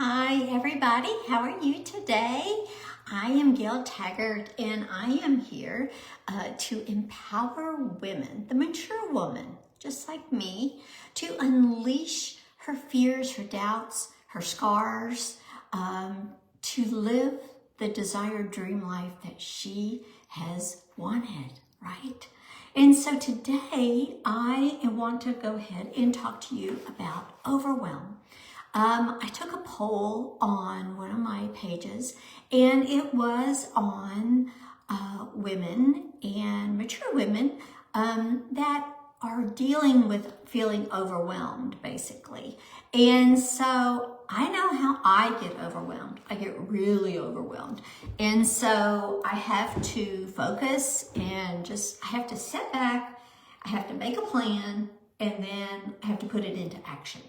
Hi everybody, how are you today? I am Gail Taggart and I am here to empower women, the mature woman, just like me, to unleash her fears, her doubts, her scars, to live the desired dream life that she has wanted, right? And so today I want to go ahead and talk to you about overwhelm. I took a poll on one of my pages, and it was on women and mature women that are dealing with feeling overwhelmed, basically. And so I know how I get overwhelmed. I get really overwhelmed. And so I have to focus and I have to sit back, I have to make a plan, and then I have to put it into action.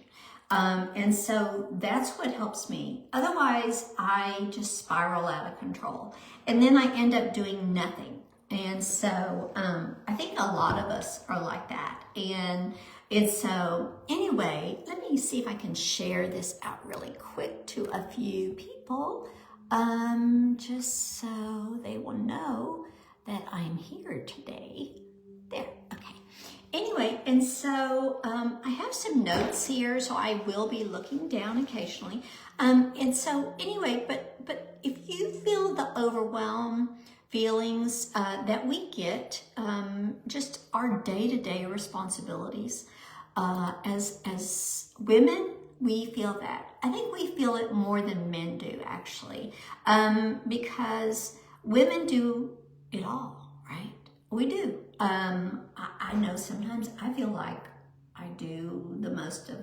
And so that's what helps me. Otherwise, I just spiral out of control. And then I end up doing nothing. And so I think a lot of us are like that. And so anyway, let me see if I can share this out really quick to a few people, just so they will know that I'm here today. There, okay. Anyway, and so I have some notes here, so I will be looking down occasionally. And so anyway, but if you feel the overwhelm feelings that we get, just our day-to-day responsibilities as women, we feel that. I think we feel it more than men do, actually, because women do it all, right? We do. I know sometimes I feel like I do the most of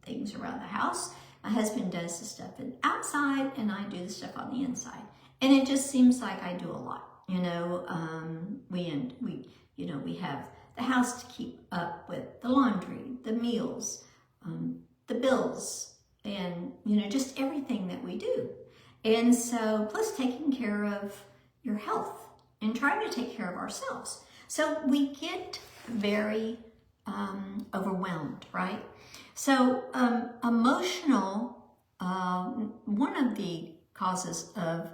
things around the house. My husband does the stuff outside and I do the stuff on the inside. And it just seems like I do a lot. You know, we have the house to keep up with, the laundry, the meals, the bills, and, just everything that we do. And so, plus taking care of your health and trying to take care of ourselves. So we get very overwhelmed, right? So emotional, one of the causes of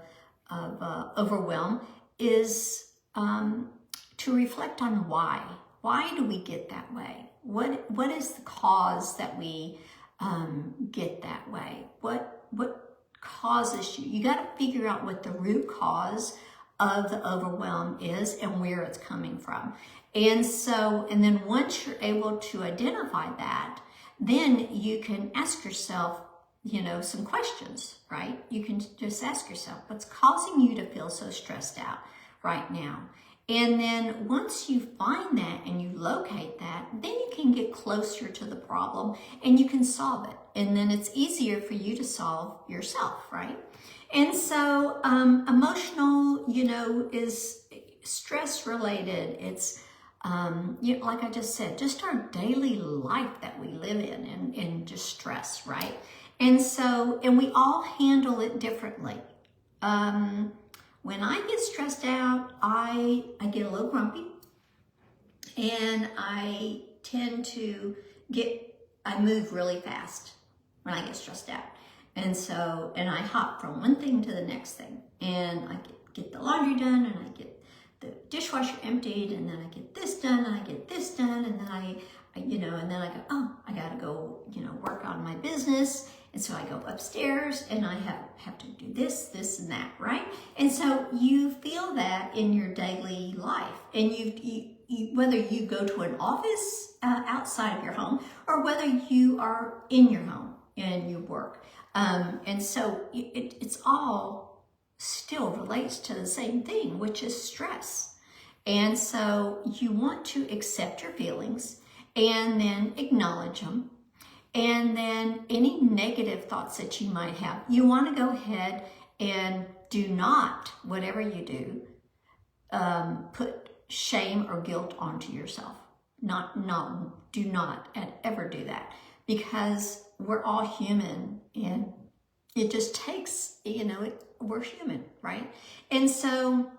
overwhelm is to reflect on why. Why do we get that way? What is the cause that we get that way? What causes you? You got to figure out what the root cause of the overwhelm is and where it's coming from. And then once you're able to identify that, then you can ask yourself, some questions, right? You can just ask yourself, what's causing you to feel so stressed out right now? And then once you find that and you locate that, then you can get closer to the problem and you can solve it. And then it's easier for you to solve yourself, right? And so emotional, is stress related. It's, like I just said, just our daily life that we live in and just stress, right? And we all handle it differently. When I get stressed out, I get a little grumpy and I tend to I move really fast when I get stressed out. And I hop from one thing to the next thing. And I get the laundry done, and I get the dishwasher emptied, and then I get this done, and I get this done, and then I go, oh, I gotta go, work on my business. And so I go upstairs, and I have to do this, and that, right? And so you feel that in your daily life. And you whether you go to an office outside of your home, or whether you are in your home and you work. And so it's all still relates to the same thing, which is stress. And so you want to accept your feelings and then acknowledge them. And then any negative thoughts that you might have, you want to go ahead and do not, whatever you do, put shame or guilt onto yourself. Do not ever do that, because we're all human and it just takes, we're human, right? And so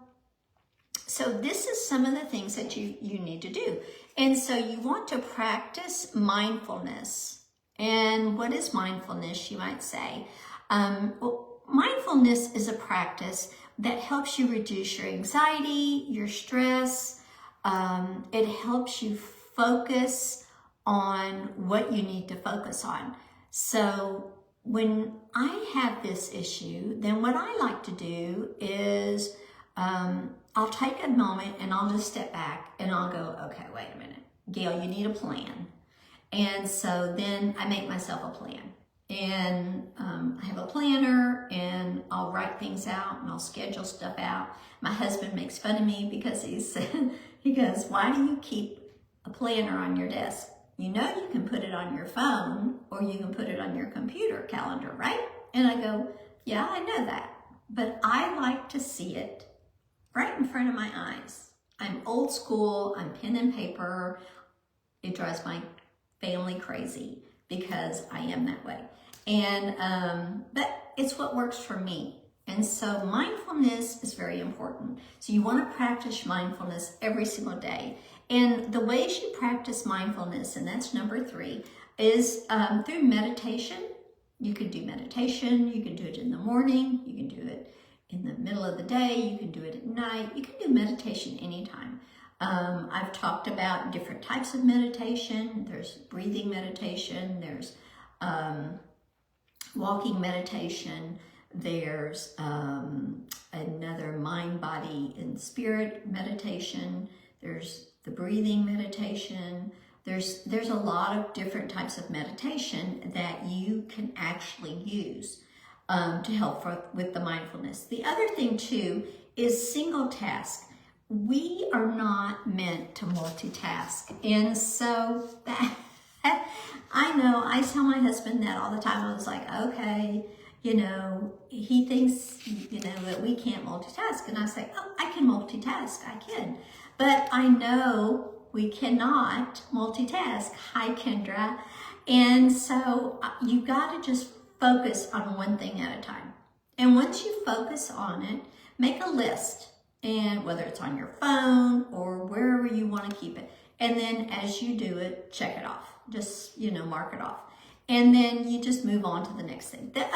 this is some of the things that you need to do. And so you want to practice mindfulness. And what is mindfulness, you might say? Well, mindfulness is a practice that helps you reduce your anxiety, your stress. It helps you focus on what you need to focus on. So when I have this issue, then what I like to do is I'll take a moment and I'll just step back and I'll go, okay, wait a minute. Gail, you need a plan. And so then I make myself a plan. And I have a planner and I'll write things out and I'll schedule stuff out. My husband makes fun of me because he goes, why do you keep a planner on your desk? You know you can put it on your phone or you can put it on your computer calendar, right? And I go, yeah, I know that. But I like to see it right in front of my eyes. I'm old school, I'm pen and paper. It drives my family crazy because I am that way. And but it's what works for me. And so mindfulness is very important. So you want to practice mindfulness every single day. And the ways you practice mindfulness, and that's number 3, is through meditation. You could do meditation, you can do it in the morning, you can do it in the middle of the day, you can do it at night, you can do meditation anytime. I've talked about different types of meditation. There's breathing meditation, there's walking meditation, there's another mind, body, and spirit meditation, there's the breathing meditation. There's a lot of different types of meditation that you can actually use to help with the mindfulness. The other thing too is single task. We are not meant to multitask. And so that, I know, I tell my husband that all the time. I was like, okay, he thinks, that we can't multitask. And I say, oh, I can multitask, I can. But I know we cannot multitask. Hi, Kendra. And so you got to just focus on one thing at a time. And once you focus on it, make a list. And whether it's on your phone or wherever you want to keep it. And then as you do it, check it off. Just, mark it off. And then you just move on to the next thing. The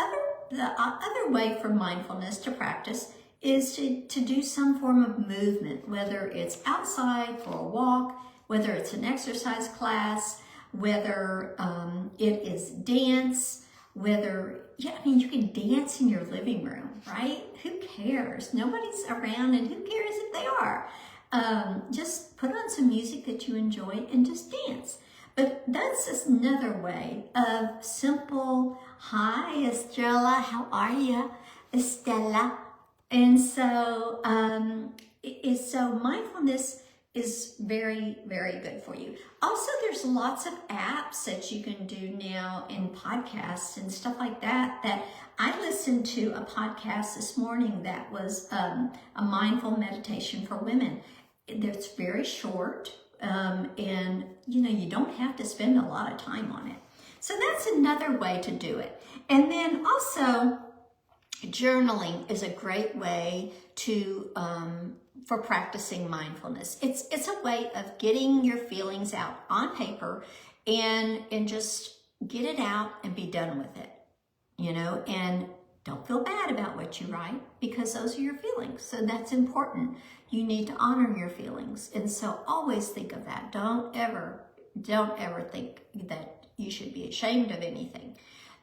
other way for mindfulness to practice is to do some form of movement, whether it's outside for a walk, whether it's an exercise class, whether it is dance, you can dance in your living room, right? Who cares? Nobody's around, and who cares if they are? Just put on some music that you enjoy and just dance. But that's just another way of simple, hi, Estrella, how are you? Estella. And so, so mindfulness is very, very good for you. Also, there's lots of apps that you can do now in podcasts and stuff like that I listened to a podcast this morning that was a mindful meditation for women. It's very short, and you don't have to spend a lot of time on it. So that's another way to do it. And then also, journaling is a great way to for practicing mindfulness. It's a way of getting your feelings out on paper and just get it out and be done with it, and don't feel bad about what you write because those are your feelings. So that's important. You need to honor your feelings. And so always think of that. Don't ever think that you should be ashamed of anything.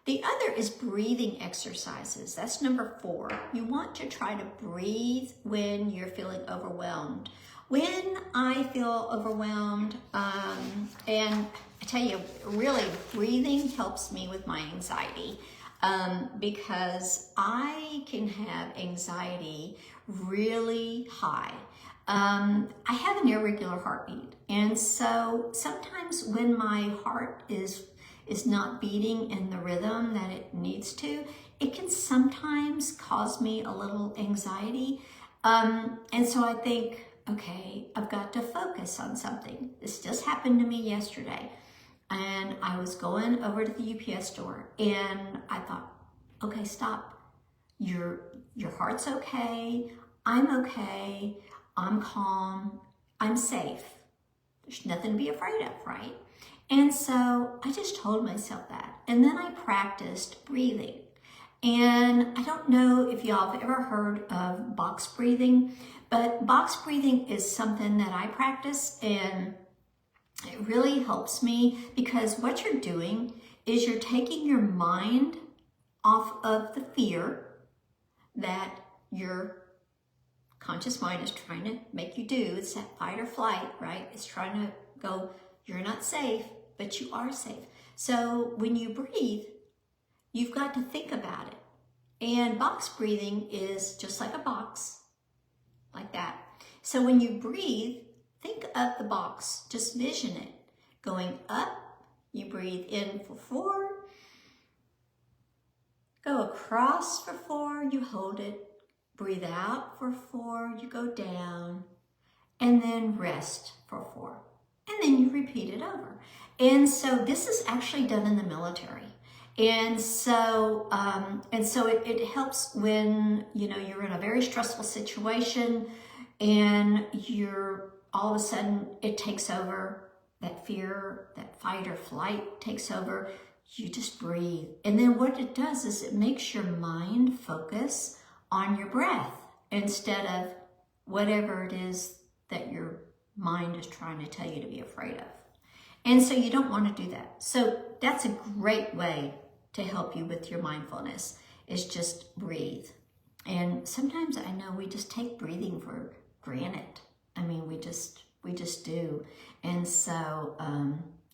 The other is breathing exercises. That's number 4. You want to try to breathe when you're feeling overwhelmed. When I feel overwhelmed, and I tell you, really, breathing helps me with my anxiety because I can have anxiety really high. I have an irregular heartbeat, and so sometimes when my heart is not beating in the rhythm that it needs to, it can sometimes cause me a little anxiety. And so I think, okay, I've got to focus on something. This just happened to me yesterday. And I was going over to the UPS store and I thought, okay, stop. Your heart's okay. I'm okay. I'm calm. I'm safe. There's nothing to be afraid of, right? And so I just told myself that. And then I practiced breathing. And I don't know if y'all have ever heard of box breathing, but box breathing is something that I practice, and it really helps me because what you're doing is you're taking your mind off of the fear that your conscious mind is trying to make you do. It's that fight or flight, right? It's trying to go, you're not safe, but you are safe. So when you breathe, you've got to think about it. And box breathing is just like a box, like that. So when you breathe, think of the box, just vision it. Going up, you breathe in for 4. Go across for 4, you hold it. Breathe out for 4, you go down. And then rest for 4. And then you repeat it over. And so this is actually done in the military. And so it helps when, you know, you're in a very stressful situation and you're all of a sudden it takes over, that fear, that fight or flight takes over. You just breathe. And then what it does is it makes your mind focus on your breath instead of whatever it is that your mind is trying to tell you to be afraid of. And so you don't want to do that. So that's a great way to help you with your mindfulness, is just breathe. And sometimes I know we just take breathing for granted. I mean, we just do. And so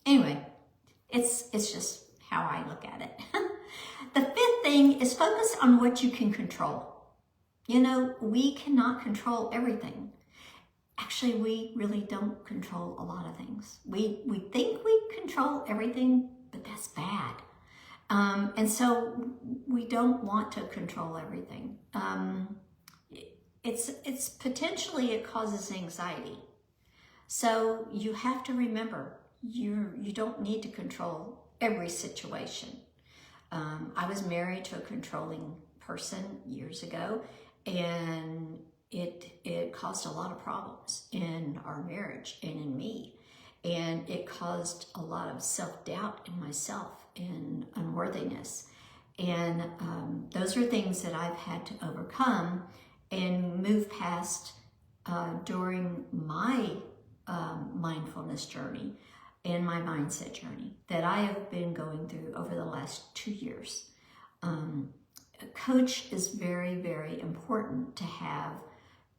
anyway, it's just how I look at it. The 5th thing is focus on what you can control. You know, we cannot control everything. Actually, we really don't control a lot of things. We think we control everything, but that's bad. And so we don't want to control everything. It's potentially, it causes anxiety. So you have to remember, you don't need to control every situation. I was married to a controlling person years ago, and it caused a lot of problems in our marriage and in me. And it caused a lot of self-doubt in myself and unworthiness. And those are things that I've had to overcome and move past during my mindfulness journey and my mindset journey that I have been going through over the last 2 years. A coach is very, very important to have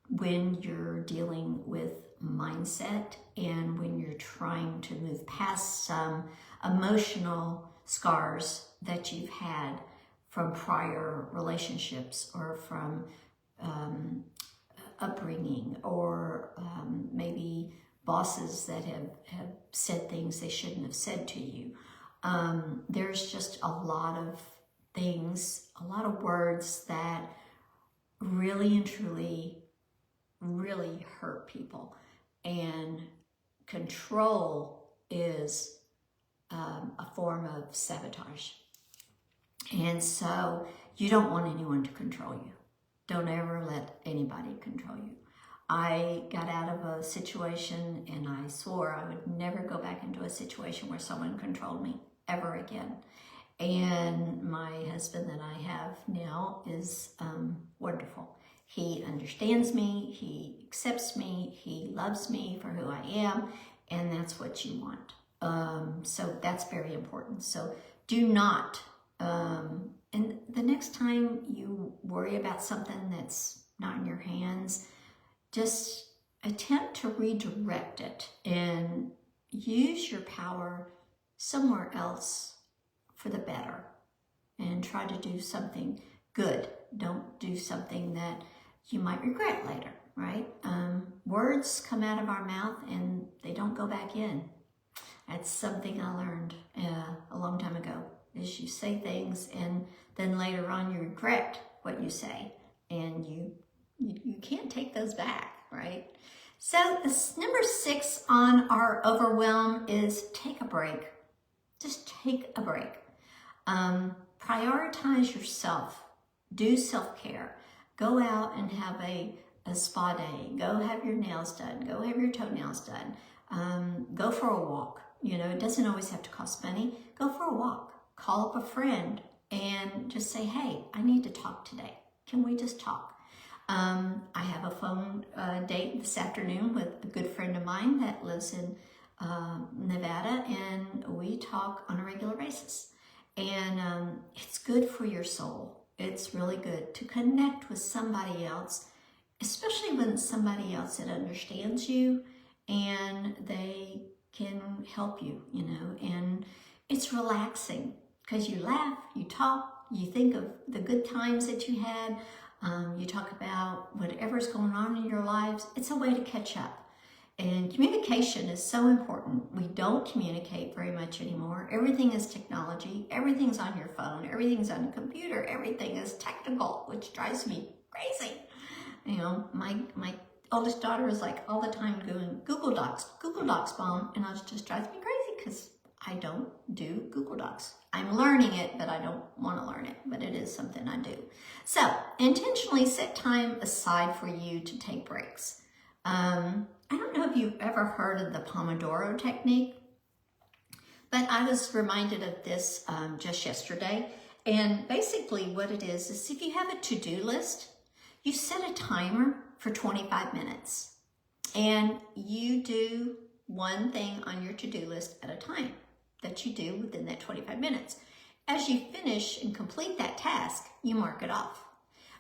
when you're dealing with mindset and when you're trying to move past some emotional scars that you've had from prior relationships or from upbringing, or maybe bosses that have said things they shouldn't have said to you. There's just a lot of things, a lot of words that really and truly really hurt people. And control is a form of sabotage. And so you don't want anyone to control you. Don't ever let anybody control you. I got out of a situation and I swore I would never go back into a situation where someone controlled me ever again. And my husband that I have now is wonderful. He understands me, he accepts me, he loves me for who I am, and that's what you want. So that's very important. So do not, and the next time you worry about something that's not in your hands, just attempt to redirect it and use your power somewhere else for the better, and try to do something good. Don't do something that you might regret later, right? Words come out of our mouth and they don't go back in. That's something I learned a long time ago, is you say things and then later on you regret what you say, and you can't take those back, right? So this number 6 on our overwhelm is take a break. Just take a break. Prioritize yourself. Do self-care. Go out and have a spa day. Go have your nails done. Go have your toenails done. Go for a walk. You know, it doesn't always have to cost money. Go for a walk. Call up a friend and just just say, hey, I need to talk today. Can we just talk? I have a phone date this afternoon with a good friend of mine that lives in Nevada, and we talk on a regular basis. And it's good for your soul. It's really good to connect with somebody else, especially when somebody else that understands you and they can help you, you know, and it's relaxing because you laugh, you talk, you think of the good times that you had, you talk about whatever's going on in your lives. It's a way to catch up. And communication is so important. We don't communicate very much anymore. Everything is technology. Everything's on your phone. Everything's on your computer. Everything is technical, which drives me crazy. You know, my oldest daughter is like all the time doing Google Docs, Mom, and it just drives me crazy because I don't do Google Docs. I'm learning it, but I don't want to learn it, but it is something I do. So intentionally set time aside for you to take breaks. I don't know if you've ever heard of the Pomodoro technique, but I was reminded of this just yesterday. And basically what it is if you have a to-do list, you set a timer for 25 minutes and you do one thing on your to-do list at a time that you do within that 25 minutes. As you finish and complete that task, you mark it off.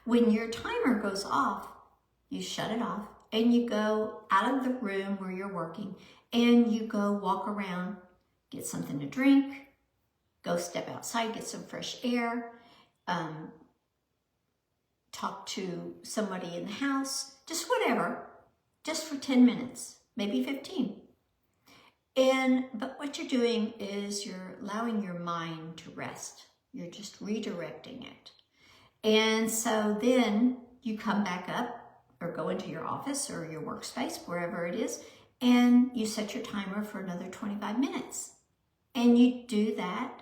When your timer goes off, you shut it off and you go out of the room where you're working and you go walk around, get something to drink, go step outside, get some fresh air, talk to somebody in the house, just whatever, just for 10 minutes, maybe 15. But what you're doing is you're allowing your mind to rest. You're just redirecting it. And so then you come back up or go into your office or your workspace, wherever it is, and you set your timer for another 25 minutes. And you do that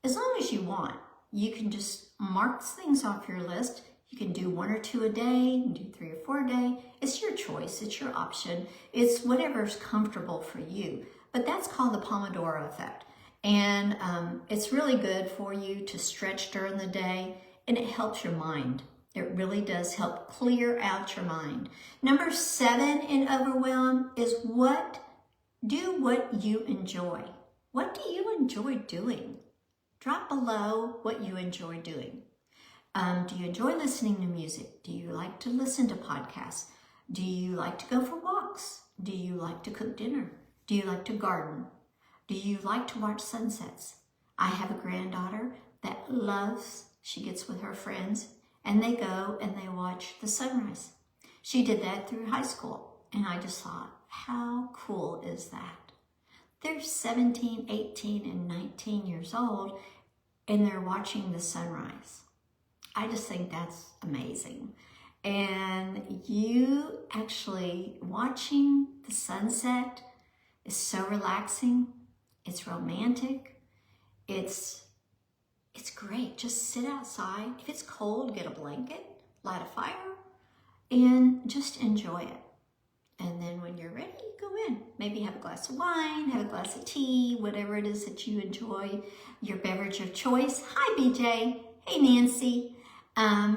as long as you want. You can just mark things off your list. You can do 1 or 2 a day, you can do 3 or 4 a day. It's your choice, it's your option. It's whatever's comfortable for you. But that's called the Pomodoro effect. And it's really good for you to stretch during the day, and it helps your mind. It really does help clear out your mind. Number 7 in overwhelm is do what you enjoy. What do you enjoy doing? Drop below what you enjoy doing. Do you enjoy listening to music? Do you like to listen to podcasts? Do you like to go for walks? Do you like to cook dinner? Do you like to garden? Do you like to watch sunsets? I have a granddaughter that she gets with her friends and they go and they watch the sunrise. She did that through high school. And I just thought, how cool is that? They're 17, 18, and 19 years old and they're watching the sunrise. I just think that's amazing. And you actually watching the sunset is so relaxing. It's romantic. It's great. Just sit outside. If it's cold, get a blanket, light a fire, and just enjoy it. And then when you're ready, go in. Maybe have a glass of wine, have a glass of tea, whatever it is that you enjoy, your beverage of choice. Hi, BJ. Hey, Nancy.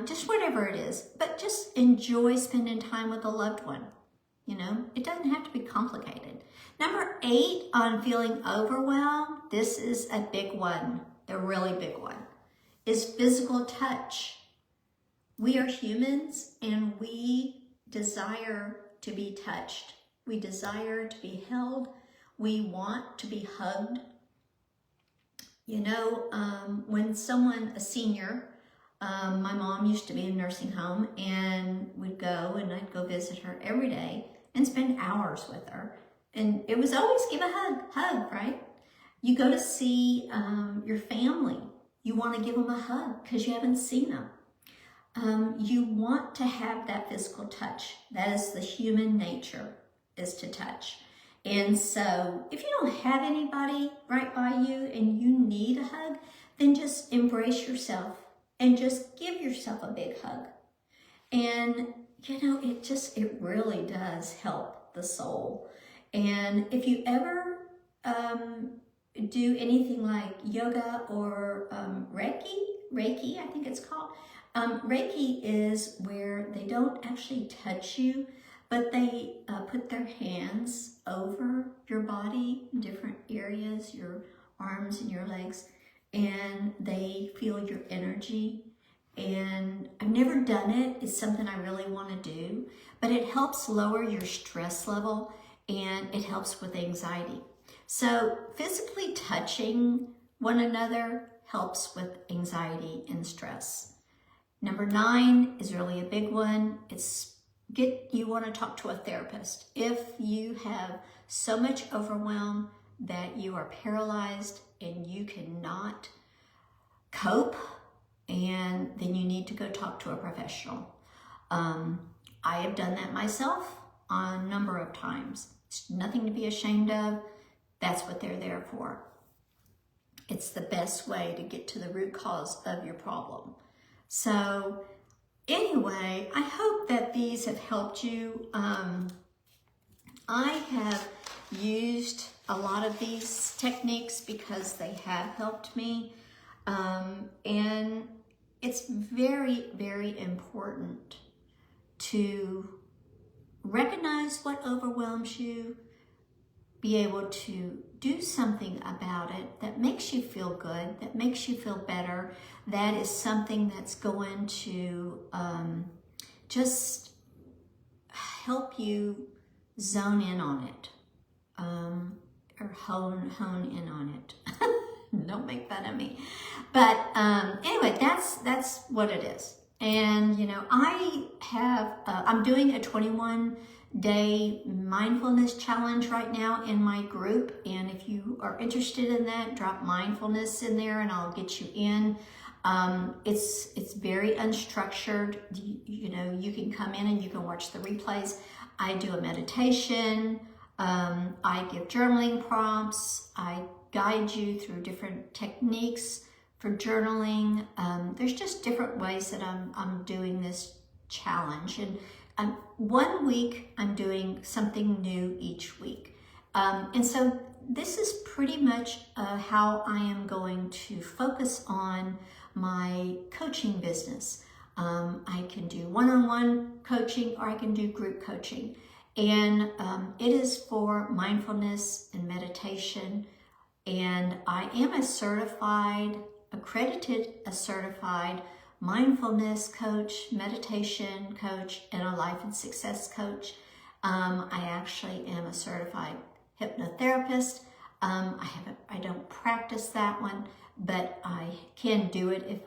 Just whatever it is. But just enjoy spending time with a loved one. You know, it doesn't have to be complicated. Number 8 on feeling overwhelmed, this is a big one, a really big one, is physical touch. We are humans and we desire to be touched. We desire to be held. We want to be hugged. You know, when a senior, my mom used to be in a nursing home and we'd go and I'd go visit her every day and spend hours with her. And it was always give a hug, right? You go to see your family. You want to give them a hug because you haven't seen them. You want to have that physical touch. That is the human nature, is to touch. And so if you don't have anybody right by you and you need a hug, then just embrace yourself and just give yourself a big hug. And you know, it really does help the soul. And if you ever do anything like yoga or Reiki, Reiki, I think it's called. Reiki is where they don't actually touch you, but they put their hands over your body, different areas, your arms and your legs, and they feel your energy. And I've never done it. It's something I really want to do, but it helps lower your stress level and it helps with anxiety. So physically touching one another helps with anxiety and stress. Number 9 is really a big one. You want to talk to a therapist. If you have so much overwhelm that you are paralyzed and you cannot cope, and then you need to go talk to a professional. I have done that myself a number of times. It's nothing to be ashamed of. That's what they're there for. It's the best way to get to the root cause of your problem. So anyway, I hope that these have helped you. I have used a lot of these techniques because they have helped me. And it's very, very important to recognize what overwhelms you, be able to do something about it that makes you feel good, that makes you feel better, that is something that's going to just help you zone in on it, or hone in on it. Don't make fun of me. But anyway, that's what it is. And you know, I'm doing a 21-day mindfulness challenge right now in my group. And if you are interested in that, drop mindfulness in there and I'll get you in. It's very unstructured. You know, you can come in and you can watch the replays. I do a meditation. I give journaling prompts. I guide you through different techniques for journaling. There's just different ways that I'm doing this challenge. And 1 week I'm doing something new each week. And so this is pretty much how I am going to focus on my coaching business. I can do one-on-one coaching or I can do group coaching. And it is for mindfulness and meditation. And I am a certified mindfulness coach, meditation coach, and a life and success coach. I actually am a certified hypnotherapist. I don't practice that one, but I can do it if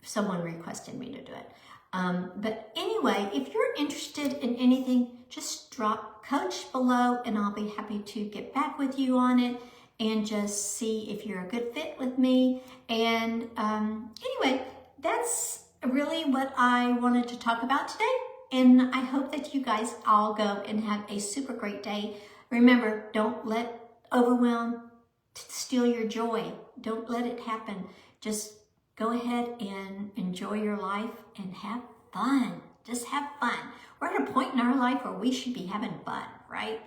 someone requested me to do it. But anyway, if you're interested in anything, just drop coach below and I'll be happy to get back with you on it and just see if you're a good fit with me. And anyway, that's really what I wanted to talk about today. And I hope that you guys all go and have a super great day. Remember, don't let overwhelm steal your joy. Don't let it happen. Just go ahead and enjoy your life and have fun. Just have fun. We're at a point in our life where we should be having fun, right?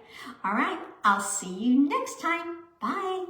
All right, I'll see you next time. Bye.